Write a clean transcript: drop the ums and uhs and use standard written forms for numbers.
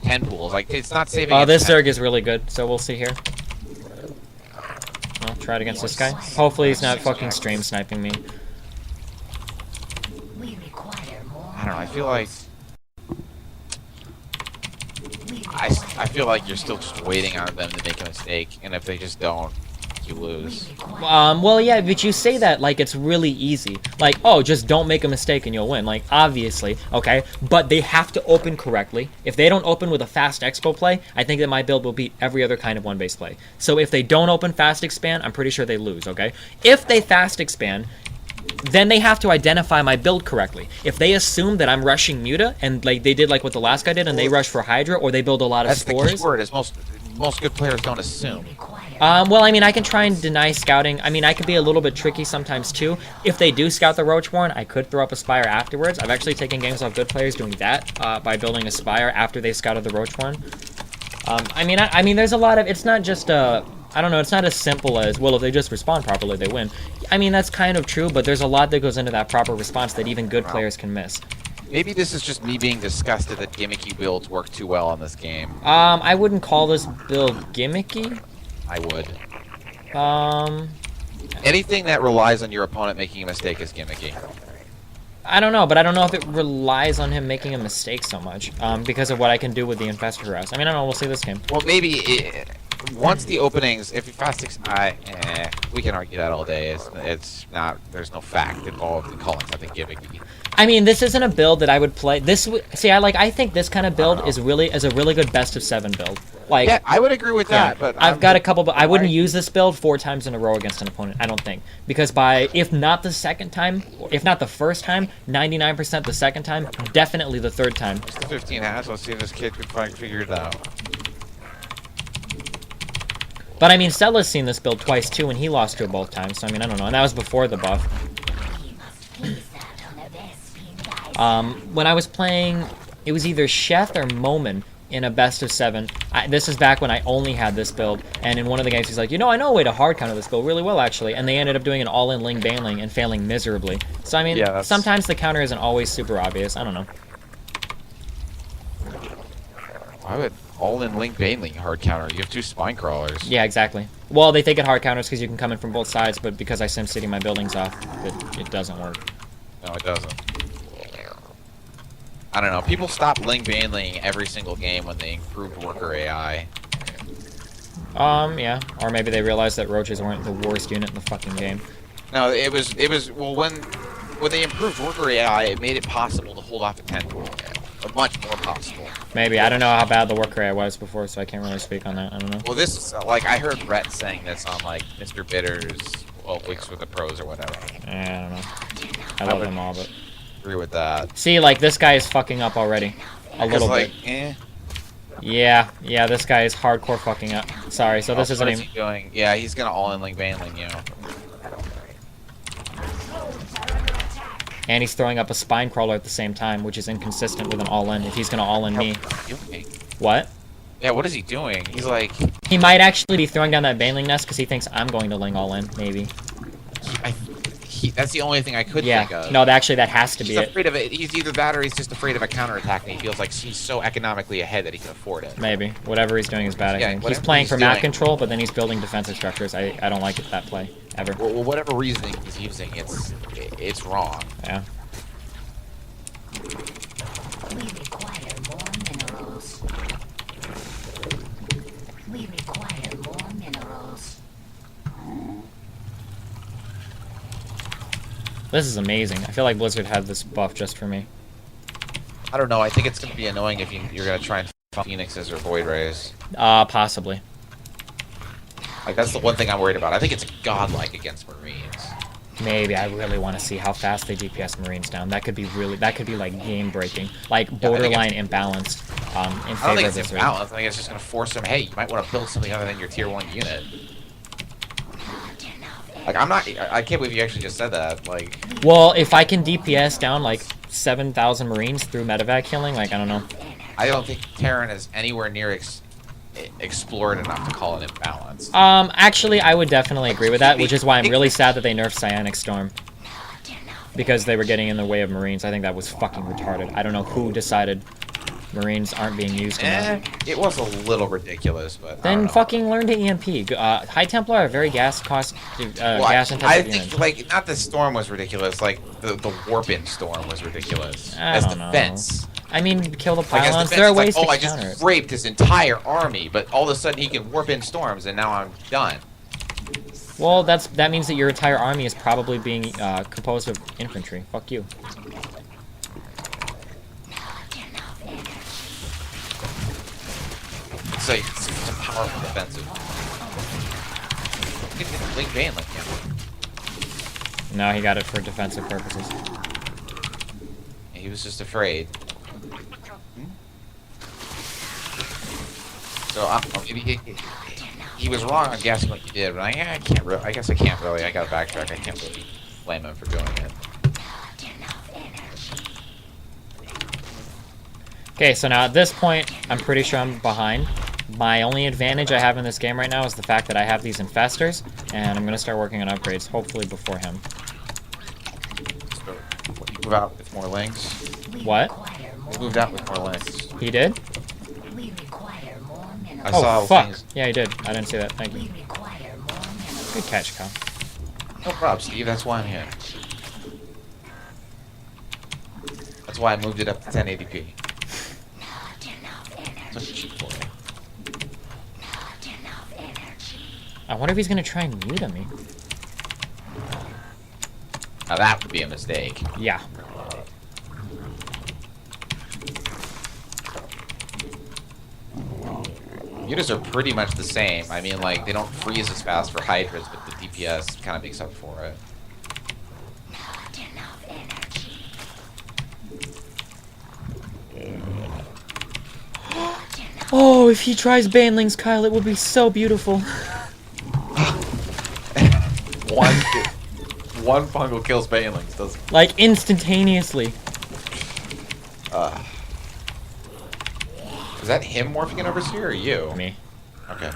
10 pools. Like, it's not saving. Oh, this Zerg is really good, so we'll see here. I'll try it against this guy. Hopefully he's not fucking stream sniping me. I don't know, I feel like... I feel like you're still just waiting on them to make a mistake, and if they just don't, you lose. Well, yeah, but you say that like it's really easy. Like, oh, just don't make a mistake and you'll win. Like, obviously, okay? But they have to open correctly. If they don't open with a fast expo play, I think that my build will beat every other kind of one-base play. So if they don't open fast expand, I'm pretty sure they lose, okay? If they fast expand, then they have to identify my build correctly. If they assume that I'm rushing Muta, and like they did like what the last guy did, and they rush for Hydra, or they build a lot of spores. That's the key word, is most good players don't assume. Well, I mean, I can try and deny scouting. I mean, I could be a little bit tricky sometimes, too. If they do scout the Roachborn, I could throw up a Spire afterwards. I've actually taken games off good players doing that, by building a Spire after they scouted the Roachborn. I mean, there's a lot of... It's not just, I don't know, it's not as simple as, well, if they just respond properly, they win. I mean, that's kind of true, but there's a lot that goes into that proper response that even good players can miss. Maybe this is just me being disgusted that gimmicky builds work too well on this game. I wouldn't call this build gimmicky. I would. Anything that relies on your opponent making a mistake is gimmicky. I don't know, but I don't know if it relies on him making a mistake so much, because of what I can do with the Infestor Harass. I mean, I don't know, we'll see this game. Well, maybe once the openings, if you fast we can argue that all day. It's not, there's no fact involved in calling something gimmicky. I mean, this isn't a build that I would play. I think this kind of build is a really good best of 7 build. Like, yeah, I would agree with that, but I've got a couple, but I wouldn't use this build 4 times in a row against an opponent, I don't think. Because if not the second time, if not the first time, 99% the second time, definitely the third time. It's the 15 has, let's see if this kid can figure it out. But I mean, Stella's seen this build twice too, and he lost to it both times, so I mean, I don't know, and that was before the buff. When I was playing, it was either Sheth or Momin in a best of 7. This is back when I only had this build, and in one of the games he's like, you know, I know a way to hard counter this build really well, actually, and they ended up doing an all-in Ling Baneling and failing miserably. So I mean, yeah, sometimes the counter isn't always super obvious, I don't know. I would all-in Ling Baneling hard counter. You have 2 spine crawlers. Yeah, exactly. Well, they think it hard counters because you can come in from both sides, but because I SimCity my buildings off, it doesn't work. No, it doesn't. I don't know. People stop Ling Baneling every single game when they improved worker AI. Yeah. Or maybe they realized that roaches weren't the worst unit in the fucking game. No, it was well, when they improved worker AI, it made it possible to hold off a 10 pool. Much more possible. Maybe. I don't know how bad the worker AI was before, so I can't really speak on that. I don't know. Well, this is, like, I heard Brett saying this on, like, Mr. Bitter's, well, Weeks with the Pros or whatever. I don't know. I love them all, but... Agree with that. See, like, this guy is fucking up already. A little like, bit. Yeah, this guy is hardcore fucking up. Sorry, so this isn't even... What is he doing? Yeah, he's gonna all-in Ling Baneling, you know. And he's throwing up a spine crawler at the same time, which is inconsistent with an all-in if he's gonna all-in me. What? Yeah, what is he doing? He's like... He might actually be throwing down that Baneling nest because he thinks I'm going to Ling all-in, maybe. That's the only thing I could think of. No, actually, that has to be it. He's afraid of it. He's either that or he's just afraid of a counterattack, and he feels like he's so economically ahead that he can afford it. Maybe. Whatever he's doing is bad, I think. He's playing for map control, but then he's building defensive structures. I don't like that play, ever. Well, whatever reasoning he's using, it's wrong. Yeah. We require more minerals. We require more minerals. This is amazing. I feel like Blizzard had this buff just for me. I don't know. I think it's going to be annoying if you're going to try and find Phoenixes or Void Rays. Possibly. Like, that's the one thing I'm worried about. I think it's godlike against Marines. Maybe. I really want to see how fast they DPS Marines down. That could be like game breaking, like borderline imbalanced. In favor I don't think of it's this imbalanced. I think it's just going to force them. Hey, you might want to build something other than your tier 1 unit. Like, I can't believe you actually just said that. Like, well, if I can DPS down like 7,000 Marines through medevac killing, like, I don't know. I don't think Terran is anywhere near explored enough to call it imbalanced. Actually, I would definitely agree with that, which is why I'm really sad that they nerfed Cyanic Storm. Because they were getting in the way of Marines. I think that was fucking retarded. I don't know who decided Marines aren't being used enough. It was a little ridiculous, but I don't Then know. fucking learn to EMP. High Templar are very gas Well, gas I intensive think units. like not the storm was ridiculous, like the warp-in storm was ridiculous I as don't know. defense. I mean, kill the Like as pylons. defense, There are it's ways like, oh, to I counter just it. raped his entire army, but all of a sudden he can warp in storms, and now I'm done. Well, that means that your entire army is probably being composed of infantry. Fuck you. It's a powerful defensive. You can hit Link Van like him. No, he got it for defensive purposes. He was just afraid. So maybe he was wrong on guessing what you did, but I can't really. I guess I can't really. I gotta backtrack. I can't really blame him for doing it. Okay, so now at this point, I'm pretty sure I'm behind. My only advantage I have in this game right now is the fact that I have these infestors, and I'm gonna start working on upgrades, hopefully before him. So you move out with more links. What? You moved out with more links. He did? We require more minerals. I Oh, saw fuck. things. Yeah, he did. I didn't see that. Thank you. We require more minerals. Good catch, Kyle. No problem, Steve. That's why I'm here. That's why I moved it up to 1080p. Not enough energy. Such a cheap for me. Not enough energy. I wonder if he's gonna try and mute me. Now that would be a mistake. Yeah. Units are pretty much the same. I mean, like, they don't freeze as fast for Hydras, but the DPS kind of makes up for it. Not enough energy. Oh, if he tries banelings, Kyle, it will be so beautiful. One fungal kills Banelings, doesn't Like, instantaneously. Is that him morphing in overseer or you? Me. Okay.